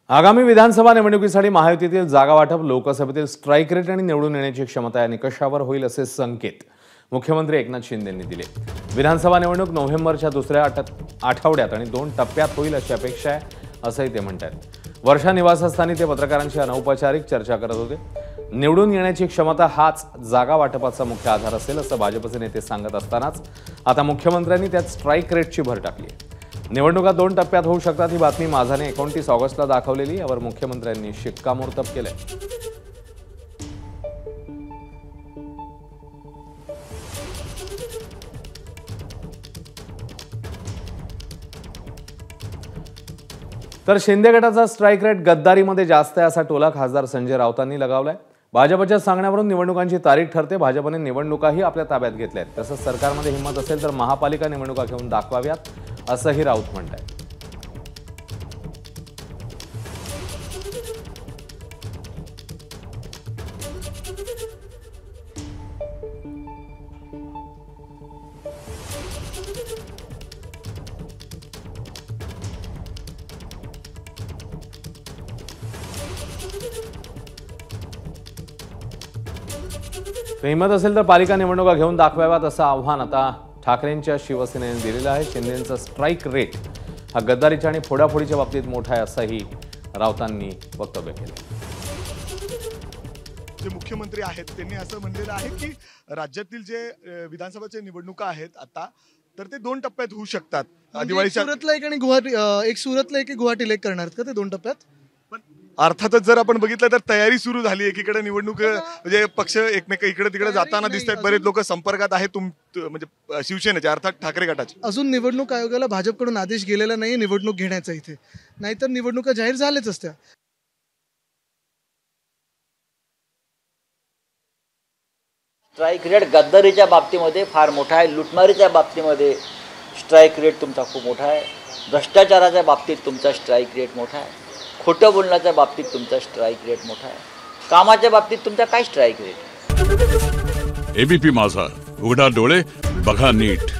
आगामी विधानसभा निवडणुकीसाठी महायुतीतील जागा वाटप, लोकसभेतील स्ट्राईक रेट आणि निवडून येण्याची क्षमता या निकषावर होईल असे संकेत मुख्यमंत्री एकनाथ शिंदे यांनी दिले। विधानसभा निवडणूक नोव्हेंबरच्या दुसऱ्या आठवड्यात आणि 2 टप्प्यात होईल अशी अपेक्षा आहे असंही ते म्हणतात। वर्षा निवासस्थानी ते पत्रकारांशी अनौपचारिक चर्चा करत होते। निवडून येण्याची क्षमता हाच जागा वाटपाचा मुख्य आधार असेल असं भाजपचे नेते सांगत असतानाच आता मुख्यमंत्र्यांनी त्यात स्ट्राईक रेटची भर टाकली आहे। निवडणुका 2 टप्प्यात होऊ शकतात ही बातमी माझाने 29 ऑगस्टला दाखवलेली, यावर मुख्यमंत्र्यांनी शिक्कामोर्तब केलंय। तर शिंदे गटाचा स्ट्राईक रेट गद्दारीमध्ये जास्त आहे असा टोला खासदार संजय राऊतांनी लगावलाय। भाजपच्या सांगण्यावरून निवडणुकांची तारीख ठरते। भाजपने निवडणुकाही आपल्या ताब्यात घेतल्या आहेत। तसंच सरकारमध्ये हिंमत असेल तर महापालिका निवडणुका घेऊन दाखवाव्यात असंही राऊत म्हणतात। हिंमत असेल तर पालिका निवडणुका घेऊन दाखवाव्यात असं आव्हान आता ठाकरेंच्या शिवसेनेने दिलेलं आहे। शिंदेंचा स्ट्राईक रेट हा गद्दारीच्या आणि फोडाफोडीच्या बाबतीत मोठा आहे असंही राऊतांनी वक्तव्य केलं। जे मुख्यमंत्री आहेत त्यांनी असं म्हणलेलं आहे की राज्यातील जे विधानसभाच्या निवडणुका आहेत आता तर ते 2 टप्प्यात होऊ शकतात। दिवाळीच्या सुरतला एक आणि गुवाहाटी एक सुरतला एक गुवाहाटीला एक करणार का ते 2 टप्प्यात? पण अर्थातच जर आपण बघितलं तर तयारी सुरू झाली आहे। एकीकडे निवडणूक म्हणजे पक्ष एकमेक इकडे तिकडे जाताना दिसतात, बरेच लोक संपर्कात आहेत म्हणजे शिवसेनेचे अर्थात ठाकरे गटाचे। अजून निवडणूक आयोगाला भाजपकडून आदेश गेलेला नाही निवडणूक घेण्याचा इथे, नाहीतर निवडणुका जाहीर झाल्याच असत्या। स्ट्राईक रेट गद्दारीच्या बाबतीमध्ये फार मोठा आहे, लुटमारीच्या बाबतीमध्ये स्ट्राईक रेट तुमचा खूप मोठा आहे, भ्रष्टाचाराच्या बाबतीत तुमचा स्ट्राईक रेट मोठा आहे, खोटं बोलण्याच्या बाबतीत तुमचा स्ट्राईक रेट मोठा आहे, कामाच्या बाबतीत तुमचा काय स्ट्राईक रेट? एबीपी माझा, उघडा डोळे बघा नीट।